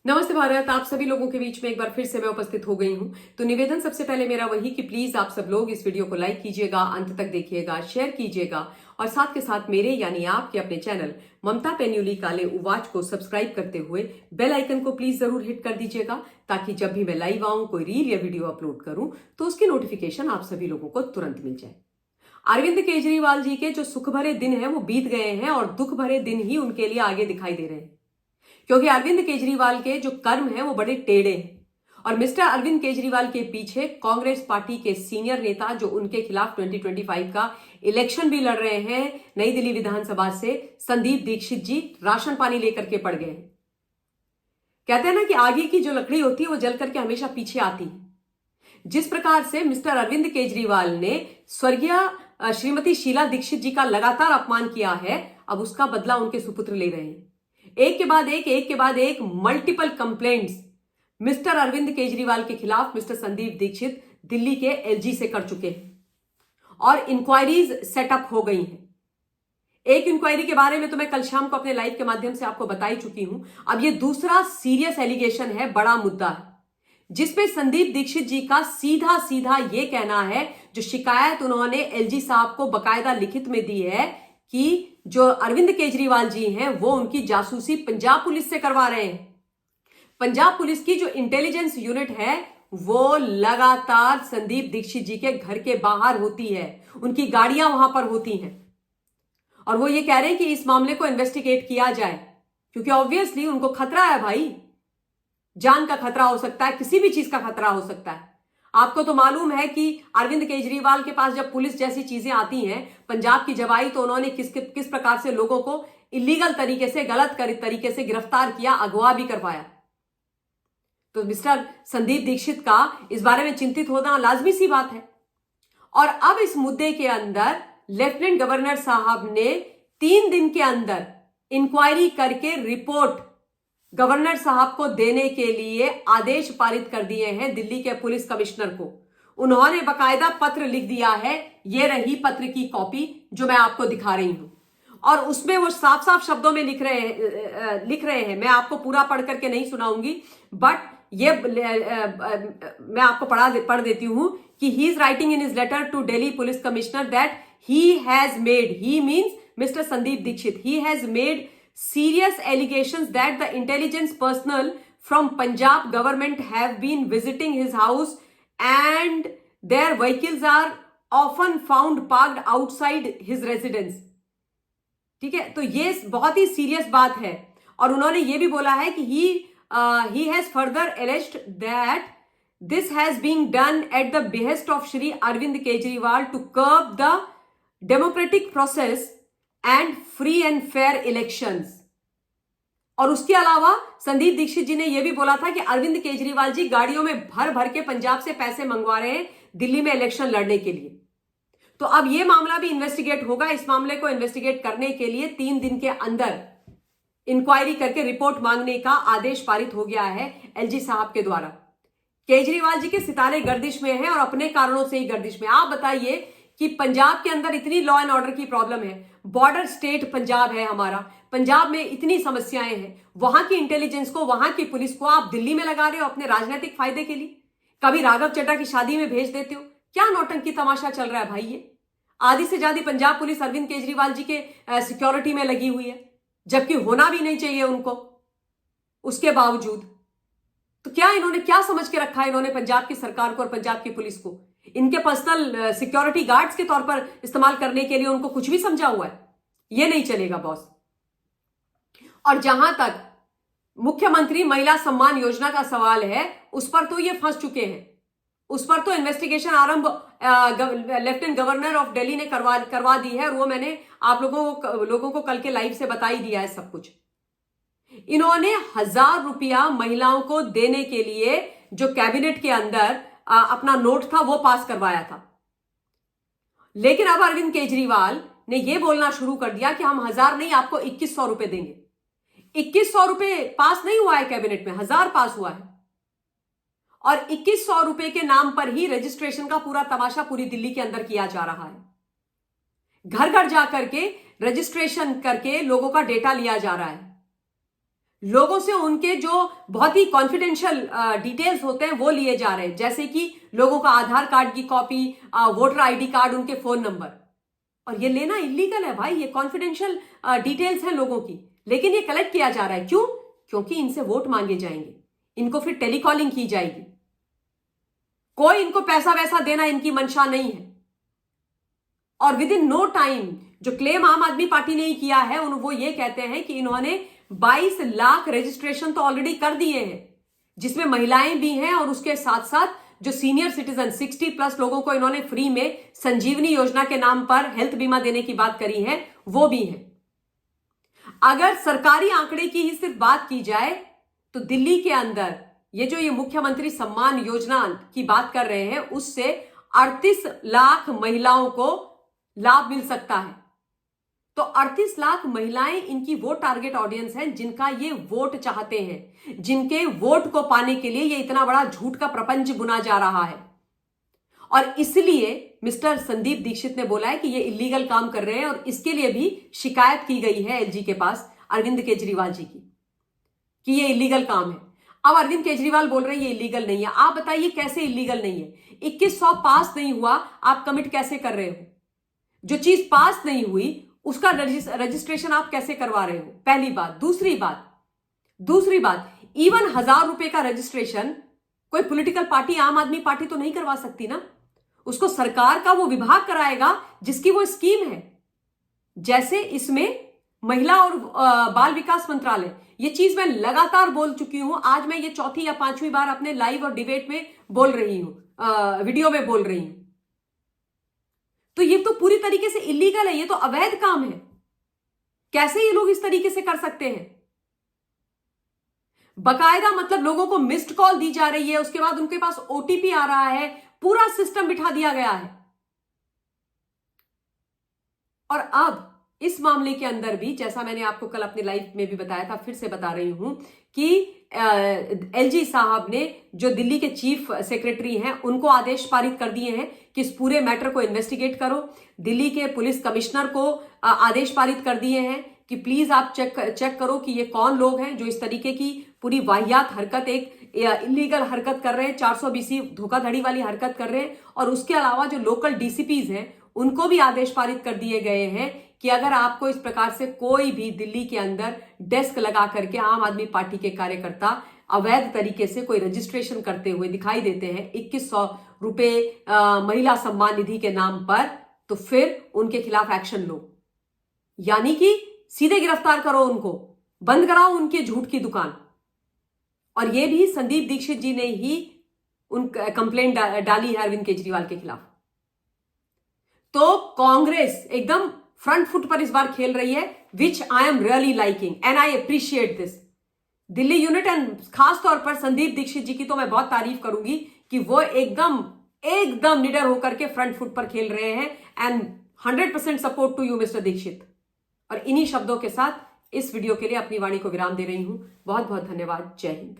नमस्ते भारत। आप सभी लोगों के बीच में एक बार फिर से मैं उपस्थित हो गई हूं। तो निवेदन सबसे पहले मेरा वही कि प्लीज आप सब लोग इस वीडियो को लाइक कीजिएगा, अंत तक देखिएगा, शेयर कीजिएगा और साथ के साथ मेरे यानी आपके अपने चैनल ममता पेन्युली काले उवाच को सब्सक्राइब करते हुए बेल आइकन को प्लीज जरूर हिट कर दीजिएगा, ताकि जब भी मैं लाइव आऊं, कोई रील या वीडियो अपलोड करूं तो उसकी नोटिफिकेशन आप सभी लोगों को तुरंत मिल जाए। अरविंद केजरीवाल जी के जो सुख भरे दिन हैं वो बीत गए हैं और दुख भरे दिन ही उनके लिए आगे दिखाई दे रहे हैं, क्योंकि अरविंद केजरीवाल के जो कर्म है वो बड़े टेढ़े हैं। और मिस्टर अरविंद केजरीवाल के पीछे कांग्रेस पार्टी के सीनियर नेता जो उनके खिलाफ 2025 का इलेक्शन भी लड़ रहे हैं नई दिल्ली विधानसभा से, संदीप दीक्षित जी, राशन पानी लेकर के पड़ गए हैं। कहते हैं ना कि आगे की जो लकड़ी होती है वो जल करके हमेशा पीछे आती है। जिस प्रकार से मिस्टर अरविंद केजरीवाल ने स्वर्गीय श्रीमती शीला दीक्षित जी का लगातार अपमान किया है, अब उसका बदला उनके सुपुत्र ले रहे हैं। एक के बाद एक multiple complaints mister Arvind Kejriwal के खिलाफ मिस्टर संदीप दीक्षित दिल्ली के एलजी से कर चुके हैं और इंक्वायरीज सेटअप हो गई हैं। एक इंक्वायरी के बारे में तो मैं कल शाम को अपने लाइव के माध्यम से आपको बता ही चुकी हूं। अब ये दूसरा सीरियस एलिगेशन है, बड़ा मुद्दा है, जिसपे संदीप दीक्षित जी का सीधा सीधा ये कहना है, जो शिकायत उन्होंने एलजी साहब को बकायदा लिखित में दी है कि जो अरविंद केजरीवाल जी हैं वो उनकी जासूसी पंजाब पुलिस से करवा रहे हैं। पंजाब पुलिस की जो इंटेलिजेंस यूनिट है वो लगातार संदीप दीक्षित जी के घर के बाहर होती है, उनकी गाड़ियां वहां पर होती हैं और वो ये कह रहे हैं कि इस मामले को इन्वेस्टिगेट किया जाए, क्योंकि ऑब्वियसली उनको खतरा है भाई, जान का खतरा हो सकता है, किसी भी चीज का खतरा हो सकता है। आपको तो मालूम है कि अरविंद केजरीवाल के पास जब पुलिस जैसी चीजें आती हैं, पंजाब की जब आई तो उन्होंने किस प्रकार से लोगों को इलीगल तरीके से, गलत तरीके से गिरफ्तार किया, अगवा भी करवाया। तो मिस्टर संदीप दीक्षित का इस बारे में चिंतित होना लाजमी सी बात है। और अब इस मुद्दे के अंदर लेफ्टिनेंट गवर्नर साहब ने 3 दिन के अंदर इंक्वायरी करके रिपोर्ट गवर्नर साहब को देने के लिए आदेश पारित कर दिए हैं दिल्ली के पुलिस कमिश्नर को। उन्होंने बकायदा पत्र लिख दिया है, ये रही पत्र की कॉपी जो मैं आपको दिखा रही हूं, और उसमें वो साफ साफ शब्दों में लिख रहे हैं। मैं आपको पूरा पढ़ करके नहीं सुनाऊंगी, बट ये मैं आपको पढ़ देती हूं कि he is writing in his letter to Delhi police commissioner that he has made, he means mister Sandeep Dikshit, he has made serious allegations that the intelligence personnel from Punjab government have been visiting his house and their vehicles are often found parked outside his residence। ठीक है, तो ये बहुत ही serious बात है। और उन्होंने ये भी बोला है कि he has further alleged that this has been done at the behest of Shri Arvind Kejriwal to curb the democratic process and free and fair elections. और उसके अलावा संदीप दीक्षित जी ने यह भी बोला था कि अरविंद केजरीवाल जी गाड़ियों में भर भर के पंजाब से पैसे मंगवा रहे हैं दिल्ली में इलेक्शन लड़ने के लिए। तो अब यह मामला भी इन्वेस्टिगेट होगा। इस मामले को इन्वेस्टिगेट करने के लिए 3 दिन के अंदर इंक्वायरी करके रिपोर्ट मांगने का आदेश पारित हो गया है एलजी साहब के द्वारा। केजरीवाल जी के सितारे गर्दिश में हैं और अपने कारणों से ही गर्दिश में। आप बताइए कि पंजाब के अंदर इतनी लॉ एंड ऑर्डर की प्रॉब्लम है, बॉर्डर स्टेट पंजाब है हमारा, पंजाब में इतनी समस्याएं हैं, वहां की इंटेलिजेंस को, वहां की पुलिस को आप दिल्ली में लगा रहे हो अपने राजनीतिक फायदे के लिए। कभी राघव चड्ढा की शादी में भेज देते हो। क्या नौटंकी तमाशा चल रहा है भाई। ये आधी से ज्यादा पंजाब पुलिस अरविंद केजरीवाल जी के सिक्योरिटी में लगी हुई है, जबकि होना भी नहीं चाहिए उनको। उसके बावजूद तो क्या इन्होंने क्या समझ के रखा है इन्होंने पंजाब की सरकार को और पंजाब की पुलिस को? इनके पर्सनल सिक्योरिटी गार्ड्स के तौर पर इस्तेमाल करने के लिए उनको कुछ भी समझा हुआ है। ये नहीं चलेगा बॉस। और जहां तक मुख्यमंत्री महिला सम्मान योजना का सवाल है, उस पर तो ये फंस चुके हैं। उस पर तो इन्वेस्टिगेशन आरंभ लेफ्टिनेंट गवर्नर ऑफ दिल्ली ने करवा दी है, और वो मैंने आप लोगों को कल के लाइव से बता ही दिया है सब कुछ। इन्होंने 1000 रुपया महिलाओं को देने के लिए जो कैबिनेट के अंदर अपना नोट था वो पास करवाया था। लेकिन अब अरविंद केजरीवाल ने यह बोलना शुरू कर दिया कि हम 1000 नहीं, आपको 2100 रुपए देंगे। 2100 रुपए पास नहीं हुआ है कैबिनेट में, 1000 पास हुआ है। और 2100 रुपए के नाम पर ही रजिस्ट्रेशन का पूरा तमाशा पूरी दिल्ली के अंदर किया जा रहा है। घर घर जाकर के रजिस्ट्रेशन करके लोगों का डेटा लिया जा रहा है। लोगों से उनके जो बहुत ही कॉन्फिडेंशियल डिटेल्स होते हैं वो लिए जा रहे हैं, जैसे कि लोगों का आधार कार्ड की कॉपी, वोटर आईडी कार्ड, उनके फोन नंबर। और ये लेना इलीगल है भाई, ये कॉन्फिडेंशियल डिटेल्स हैं लोगों की, लेकिन ये कलेक्ट किया जा रहा है। क्यों? क्योंकि इनसे वोट मांगे जाएंगे, इनको फिर टेलीकॉलिंग की जाएगी। कोई इनको पैसा वैसा देना इनकी मंशा नहीं है। और विद इन नो टाइम जो क्लेम आम आदमी पार्टी ने ही किया है, वो ये कहते हैं कि इन्होंने 22 लाख रजिस्ट्रेशन तो ऑलरेडी कर दिए हैं, जिसमें महिलाएं भी हैं और उसके साथ साथ जो सीनियर सिटीजन 60+ लोगों को इन्होंने फ्री में संजीवनी योजना के नाम पर हेल्थ बीमा देने की बात करी है, वो भी है। अगर सरकारी आंकड़े की ही सिर्फ बात की जाए तो दिल्ली के अंदर ये मुख्यमंत्री सम्मान योजना की बात कर रहे हैं, उससे 38 लाख महिलाओं को लाभ मिल सकता है। तो 38 लाख महिलाएं इनकी वो टारगेट ऑडियंस है जिनका ये वोट चाहते हैं, जिनके वोट को पाने के लिए ये इतना बड़ा झूठ का प्रपंच बुना जा रहा है। और इसलिए मिस्टर संदीप दीक्षित ने बोला है कि ये इलीगल काम कर रहे हैं, और इसके लिए भी शिकायत की गई है एलजी के पास अरविंद केजरीवाल जी की कि ये इलीगल काम है। अब अरविंद केजरीवाल बोल रहे हैं ये इलीगल नहीं है। आप बताइए कैसे इलीगल नहीं है? 2100 पास नहीं हुआ, आप कमिट कैसे कर रहे हो? जो चीज पास नहीं हुई उसका रजिस्ट्रेशन आप कैसे करवा रहे हो? पहली बात। दूसरी बात, इवन 1000 रुपए का रजिस्ट्रेशन कोई पॉलिटिकल पार्टी, आम आदमी पार्टी तो नहीं करवा सकती ना। उसको सरकार का वो विभाग कराएगा जिसकी वो स्कीम है। जैसे इसमें महिला और बाल विकास मंत्रालय, ये चीज मैं लगातार बोल चुकी हूं। आज मैं ये चौथी या पांचवी बार अपने लाइव और डिबेट में बोल रही हूं, वीडियो में बोल रही हूं। तो ये तो पूरी तरीके से इलीगल है, ये तो अवैध काम है। कैसे ये लोग इस तरीके से कर सकते हैं? बकायदा मतलब लोगों को मिस्ड कॉल दी जा रही है, उसके बाद उनके पास ओटीपी आ रहा है, पूरा सिस्टम बिठा दिया गया है। और अब इस मामले के अंदर भी, जैसा मैंने आपको कल अपने लाइव में भी बताया था, फिर से बता रही हूं कि एलजी साहब ने, जो दिल्ली के चीफ सेक्रेटरी हैं, उनको आदेश पारित कर दिए हैं कि इस पूरे मैटर को इन्वेस्टिगेट करो। दिल्ली के पुलिस कमिश्नर को आदेश पारित कर दिए हैं कि प्लीज आप चेक करो कि ये कौन लोग हैं जो इस तरीके की पूरी वाहियात हरकत, एक इलीगल हरकत कर रहे हैं, 420 धोखाधड़ी वाली हरकत कर रहे हैं। और उसके अलावा जो लोकल डीसीपीज हैं उनको भी आदेश पारित कर दिए गए हैं कि अगर आपको इस प्रकार से कोई भी दिल्ली के अंदर डेस्क लगा करके आम आदमी पार्टी के कार्यकर्ता अवैध तरीके से कोई रजिस्ट्रेशन करते हुए दिखाई देते हैं 2100 रुपए महिला सम्मान निधि के नाम पर, तो फिर उनके खिलाफ एक्शन लो। यानी कि सीधे गिरफ्तार करो उनको, बंद कराओ उनके झूठ की दुकान। और यह भी संदीप दीक्षित जी ने ही उन कंप्लेंट डाली है अरविंद केजरीवाल के खिलाफ। तो कांग्रेस एकदम फ्रंट फुट पर इस बार खेल रही है, which I am really liking and I appreciate this. Delhi unit and खास तौर पर संदीप दीक्षित जी की तो मैं बहुत तारीफ करूंगी कि वो एकदम निडर होकर के फ्रंट फुट पर खेल रहे हैं। And 100% support to you mister Dikshit. और इन्हीं शब्दों के साथ इस वीडियो के लिए अपनी वाणी को विराम दे रही हूं। बहुत बहुत धन्यवाद। जय हिंद।